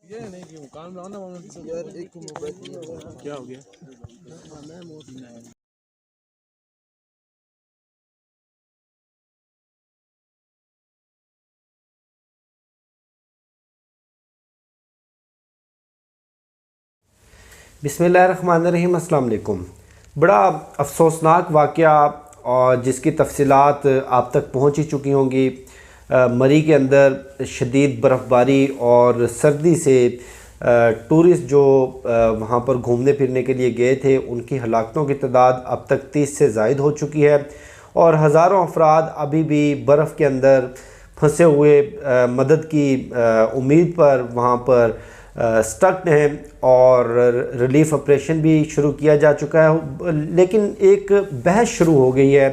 ये नहीं कि मुकाम लाना यार एक मोबाइल क्या हो गया। बिस्मिल्लाहिर्रहमानिर्रहीम, अस्सलाम वालेकुम। बड़ा अफसोसनाक वाक़या और जिसकी तफसीलात आप तक पहुँच ही चुकी होंगी। मरी के अंदर शदीद बर्फ़बारी और सर्दी से टूरिस्ट जो वहाँ पर घूमने फिरने के लिए गए थे उनकी हलाकतों की तादाद अब तक 30 से ज़ायद हो चुकी है और हज़ारों अफराद अभी भी बर्फ़ के अंदर फंसे हुए मदद की उम्मीद पर वहाँ पर स्टक हैं और रिलीफ़ ऑपरेशन भी शुरू किया जा चुका है। लेकिन एक बहस शुरू हो गई है।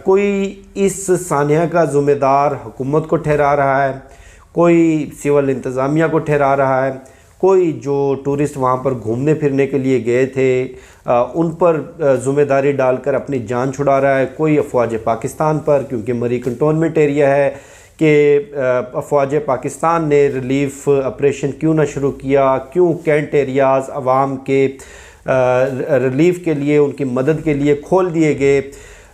कोई इस सानिया का ज़िम्मेदार हुकूमत को ठहरा रहा है, कोई सिविल इंतज़ामिया को ठहरा रहा है, कोई जो टूरिस्ट वहाँ पर घूमने फिरने के लिए गए थे उन पर ज़िम्मेदारी डालकर अपनी जान छुड़ा रहा है, कोई अफवाज पाकिस्तान पर, क्योंकि मरी कंटोनमेंट एरिया है कि अफवाज पाकिस्तान ने रिलीफ़ ऑपरेशन क्यों ना शुरू किया, क्यों कैंट एरियाज़ आवाम के रिलीफ़ के लिए, उनकी मदद के लिए खोल दिए गए।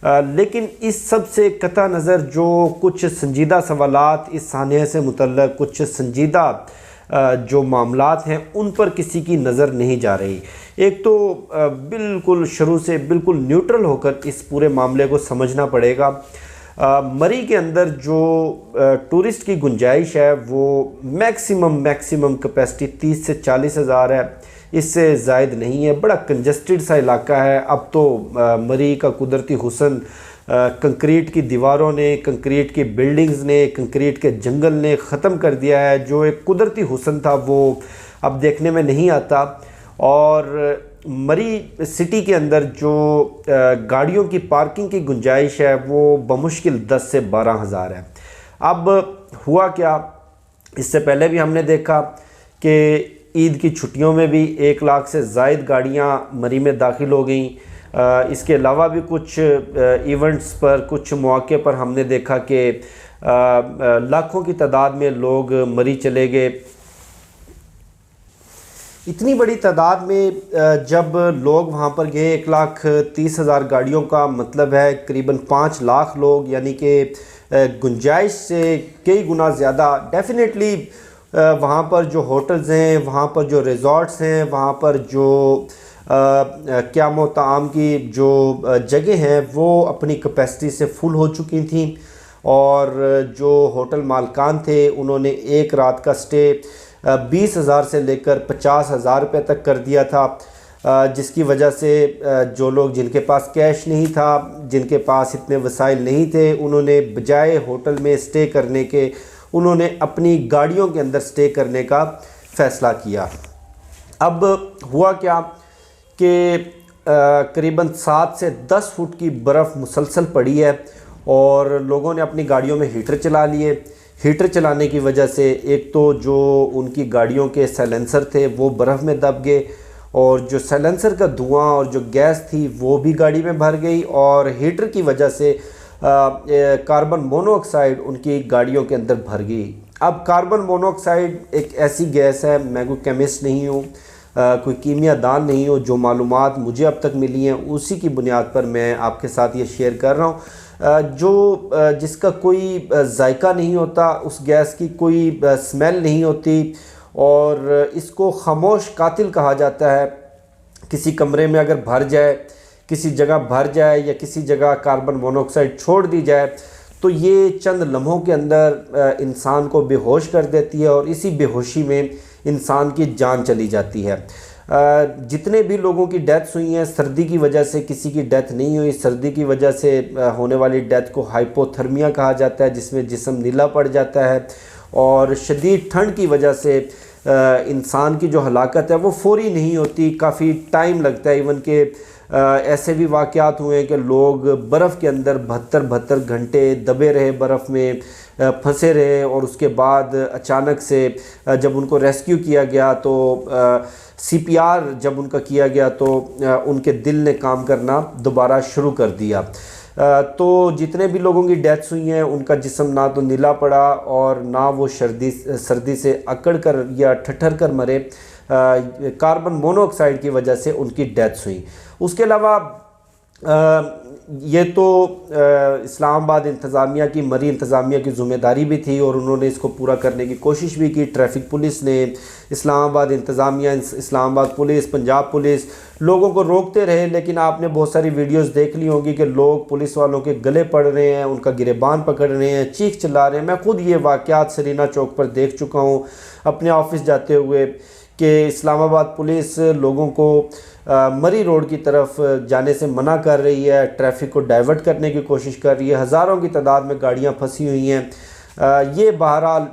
लेकिन इस सब से कता नज़र जो कुछ संजीदा सवालात इस सानिया से मुतल्लक़, कुछ संजीदा जो मामलात हैं उन पर किसी की नज़र नहीं जा रही। एक तो बिल्कुल शुरू से बिल्कुल न्यूट्रल होकर इस पूरे मामले को समझना पड़ेगा। मरी के अंदर जो टूरिस्ट की गुंजाइश है वो मैक्सिमम कैपेसिटी 30 से 40 हज़ार है, इससे ज़ायद नहीं है। बड़ा कंजस्टेड सा इलाका है। अब तो मरी का कुदरती हुस्न कंक्रीट की दीवारों ने, कंक्रीट की बिल्डिंग्स ने, कंक्रीट के जंगल ने ख़त्म कर दिया है। जो एक कुदरती हुस्न था वो अब देखने में नहीं आता। और मरी सिटी के अंदर जो गाड़ियों की पार्किंग की गुंजाइश है वो बमुश्किल 10 से 12 हज़ार है। अब हुआ क्या, इससे पहले भी हमने देखा कि ईद की छुट्टियों में भी 1 लाख से ज़ायद गाड़ियां मरी में दाखिल हो गईं। इसके अलावा भी कुछ इवेंट्स पर, कुछ मौके पर हमने देखा कि लाखों की तादाद में लोग मरी चले गए। इतनी बड़ी तादाद में जब लोग वहाँ पर गए, 1,30,000 गाड़ियों का मतलब है करीबन 5 लाख लोग, यानी कि गुंजाइश से कई गुना ज़्यादा। डेफिनेटली वहाँ पर जो होटल्स हैं, वहाँ पर जो रिज़ॉर्ट्स हैं, वहाँ पर जो क़याम ताम की जो जगह हैं वो अपनी कैपेसिटी से फुल हो चुकी थी। और जो होटल मालकान थे उन्होंने एक रात का स्टे 20,000 से लेकर 50,000 रुपये तक कर दिया था, जिसकी वजह से जो लोग जिनके पास कैश नहीं था, जिनके पास इतने वसाइल नहीं थे, उन्होंने बजाय होटल में स्टे करने के उन्होंने अपनी गाड़ियों के अंदर स्टे करने का फ़ैसला किया। अब हुआ क्या कि करीबन 7 से 10 फुट की बर्फ़ मुसलसल पड़ी है और लोगों ने अपनी गाड़ियों में हीटर चला लिए। हीटर चलाने की वजह से एक तो जो उनकी गाड़ियों के साइलेंसर थे वो बर्फ़ में दब गए और जो साइलेंसर का धुआं और जो गैस थी वो भी गाड़ी में भर गई और हीटर की वजह से कार्बन मोनोऑक्साइड उनकी गाड़ियों के अंदर भर गई। अब कार्बन मोनोऑक्साइड एक ऐसी गैस है, मैं कोई केमिस्ट नहीं हूँ, कोई कीमियादान नहीं हूँ, जो मालूमात मुझे अब तक मिली हैं उसी की बुनियाद पर मैं आपके साथ ये शेयर कर रहा हूँ। जिसका कोई जायका नहीं होता, उस गैस की कोई स्मेल नहीं होती और इसको खामोश कातिल कहा जाता है। किसी कमरे में अगर भर जाए, किसी जगह भर जाए या किसी जगह कार्बन मोनोऑक्साइड छोड़ दी जाए तो ये चंद लम्हों के अंदर इंसान को बेहोश कर देती है और इसी बेहोशी में इंसान की जान चली जाती है। जितने भी लोगों की डेथ्स हुई हैं, सर्दी की वजह से किसी की डेथ नहीं हुई। सर्दी की वजह से होने वाली डेथ को हाइपोथर्मिया कहा जाता है, जिसमें जिस्म नीला पड़ जाता है। और शदीद ठंड की वजह से इंसान की जो हलाकत है वो फौरी नहीं होती, काफ़ी टाइम लगता है। इवन के ऐसे भी वाक़यात हुए हैं कि लोग बर्फ़ के अंदर 72 घंटे दबे रहे, बर्फ़ में फंसे रहे और उसके बाद अचानक से जब उनको रेस्क्यू किया गया तो CPR जब उनका किया गया तो उनके दिल ने काम करना दोबारा शुरू कर दिया। तो जितने भी लोगों की डेथ्स हुई हैं उनका जिस्म ना तो नीला पड़ा और ना वो सर्दी से अकड़ कर या ठठर कर मरे, कार्बन मोनोऑक्साइड की वजह से उनकी डेथ्स हुई। उसके अलावा ये तो इस्लामाबाद इंतज़ामिया की, मरी इंतज़ामिया की ज़िम्मेदारी भी थी और उन्होंने इसको पूरा करने की कोशिश भी की। ट्रैफिक पुलिस ने, इस्लामाबाद इंतज़ामिया, इस्लामाबाद पुलिस, पंजाब पुलिस लोगों को रोकते रहे, लेकिन आपने बहुत सारी वीडियोस देख ली होंगी कि लोग पुलिस वालों के गले पड़ रहे हैं, उनका गिरेबान पकड़ रहे हैं, चीख चिल्ला रहे हैं। मैं खुद ये वाक़यात सरीना चौक पर देख चुका हूँ अपने ऑफिस जाते हुए कि इस्लामाबाद पुलिस लोगों को मरी रोड की तरफ जाने से मना कर रही है, ट्रैफिक को डाइवर्ट करने की कोशिश कर रही है। हज़ारों की तादाद में गाड़ियां फंसी हुई हैं। ये बहरहाल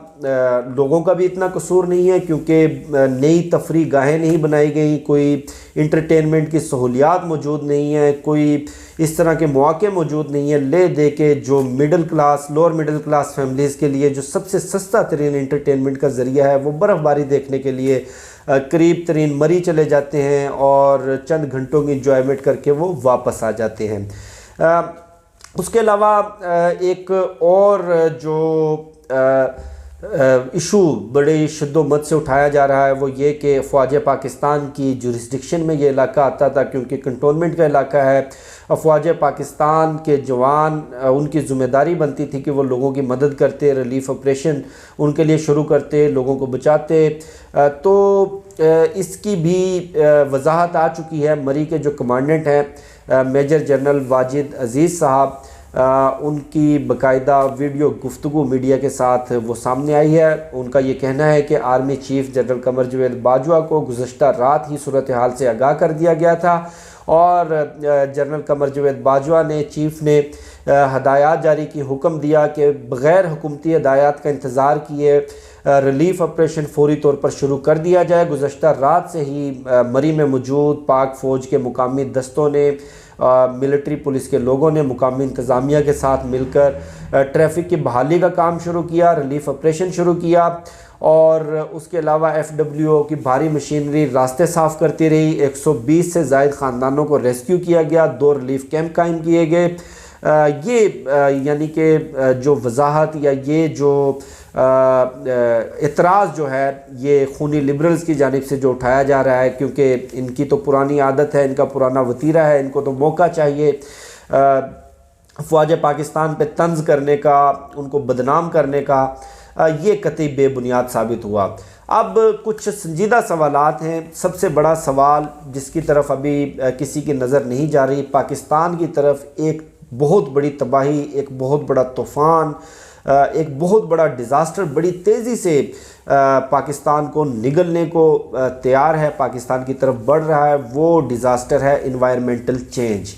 लोगों का भी इतना कसूर नहीं है क्योंकि नई तफरीह गाहें नहीं बनाई गई, कोई इंटरटेनमेंट की सहूलियात मौजूद नहीं है, कोई इस तरह के मौके मौजूद नहीं है। ले दे के जो middle class, lower middle class families के लिए जो सबसे सस्ता तरीन इंटरटेनमेंट का ज़रिया है वो बर्फ़बारी देखने के लिए करीब तरीन मरी चले जाते हैं और चंद घंटों की इंजॉयमेंट करके वो वापस आ जाते हैं। उसके अलावा एक और जो इशू बड़े शिद्दत से उठाया जा रहा है वो ये कि फ़ौज पाकिस्तान की जुरिस्डिक्शन में ये इलाका आता था क्योंकि कंटोनमेंट का इलाका है। फ़ौज पाकिस्तान के जवान, उनकी ज़िम्मेदारी बनती थी कि वो लोगों की मदद करते, रिलीफ ऑपरेशन उनके लिए शुरू करते, लोगों को बचाते। तो इसकी भी वजाहत आ चुकी है। मरी के जो कमांडेंट हैं मेजर जनरल वाजिद अज़ीज़ साहब, उनकी बाकायदा वीडियो गुफ्तगू मीडिया के साथ वो सामने आई है। उनका ये कहना है कि आर्मी चीफ जनरल कमर जवेद बाजवा को गुज़श्ता रात ही सूरत हाल से आगाह कर दिया गया था और जनरल कमर जवेद बाजवा ने, चीफ ने हदायत जारी की, हुक्म दिया कि बग़ैर हुकूमती हदायत का इंतज़ार किए रिलीफ ऑपरेशन फौरी तौर पर शुरू कर दिया जाए। गुज़श्ता रात से ही मरी में मौजूद पाक फ़ौज के मुकामी दस्तों ने, मिलिट्री पुलिस के लोगों ने मुकामी इंतज़ामिया के साथ मिलकर ट्रैफिक की बहाली का काम शुरू किया, रिलीफ ऑपरेशन शुरू किया और उसके अलावा FWO की भारी मशीनरी रास्ते साफ़ करती रही। 120 से ज़ायद ख़ानदानों को रेस्क्यू किया गया, 2 रिलीफ कैंप कायम किए गए। ये यानी कि जो वजाहत या ये जो इतराज़ जो है ये खूनी लिबरल्स की जानिब से जो उठाया जा रहा है, क्योंकि इनकी तो पुरानी आदत है, इनका पुराना वतीरा है, इनको तो मौका चाहिए फ़ौज पाकिस्तान पे तंज़ करने का, उनको बदनाम करने का। ये कतई बेबुनियाद साबित हुआ। अब कुछ संजीदा सवालात हैं। सबसे बड़ा सवाल जिसकी तरफ अभी किसी की नज़र नहीं जा रही, पाकिस्तान की तरफ एक बहुत बड़ी तबाही, एक बहुत बड़ा तूफ़ान, एक बहुत बड़ा डिज़ास्टर बड़ी तेज़ी से पाकिस्तान को निगलने को तैयार है, पाकिस्तान की तरफ बढ़ रहा है। वो डिज़ास्टर है इन्वायरमेंटल चेंज।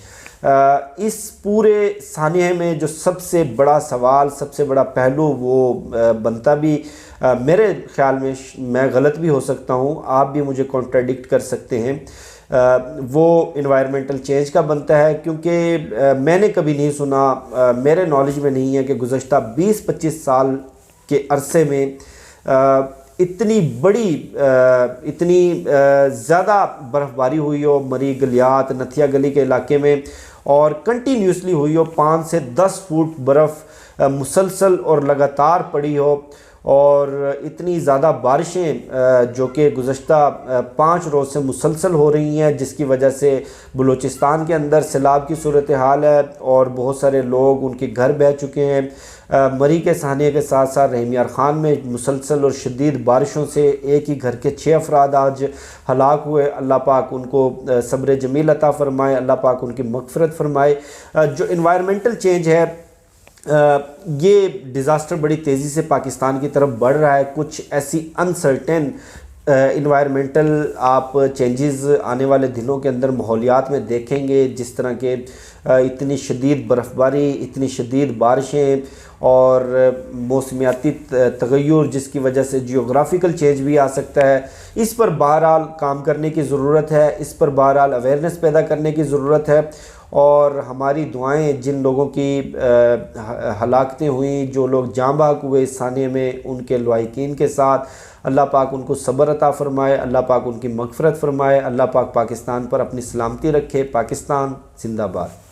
इस पूरे सानिए में जो सबसे बड़ा सवाल, सबसे बड़ा पहलू वो बनता भी, मेरे ख़्याल में, मैं गलत भी हो सकता हूँ, आप भी मुझे कॉन्ट्राडिक्ट कर सकते हैं, वो इन्वायरमेंटल चेंज का बनता है। क्योंकि मैंने कभी नहीं सुना, मेरे नॉलेज में नहीं है कि गुज़श्ता 20-25 साल के अरसे में इतनी बड़ी, इतनी ज़्यादा बर्फ़बारी हुई हो मरी, गलियात, नथिया गली के इलाके में, और कंटिन्यूसली हुई हो। 5 से 10 फुट बर्फ़ मुसलसल और लगातार पड़ी हो और इतनी ज़्यादा बारिशें जो कि गुज़श्ता 5 रोज़ से मुसलसल हो रही हैं, जिसकी वजह से बलूचिस्तान के अंदर सैलाब की सूरत हाल है और बहुत सारे लोग, उनके घर बह चुके हैं। मरी के सानिए के साथ साथ रहीम यार ख़ान में मुसलसल और शदीद बारिशों से एक ही घर के 6 अफराद आज हलाक हुए। अल्लाह पाक उनको सब्र जमील अता फ़रमाए, अल्लाह पाक उनकी मग़फ़िरत फ़रमाए। जो इन्वायरमेंटल चेंज है, ये डिज़ास्टर बड़ी तेज़ी से पाकिस्तान की तरफ बढ़ रहा है। कुछ ऐसी अनसर्टेन इन्वायरमेंटल आप चेंजेस आने वाले दिनों के अंदर माहौलियात में देखेंगे, जिस तरह के इतनी शदीद बर्फ़बारी, इतनी शदीद बारिशें और मौसमियाती तग़य्युर, जिसकी वजह से जियोग्राफिकल चेंज भी आ सकता है। इस पर बहरहाल काम करने की ज़रूरत है, इस पर बहरहाल अवेयरनेस पैदा करने की ज़रूरत है। और हमारी दुआएं जिन लोगों की हलाकतें हुई, जो लोग जाँ बहक हुए इस सानिए में, उनके लवाहिकीन के साथ, अल्लाह पाक उनको सब्र अता फ़रमाए, अल्लाह पाक उनकी मग़फ़िरत फ़रमाए, अल्लाह पाक पाकिस्तान पर अपनी सलामती रखे। पाकिस्तान जिंदाबाद।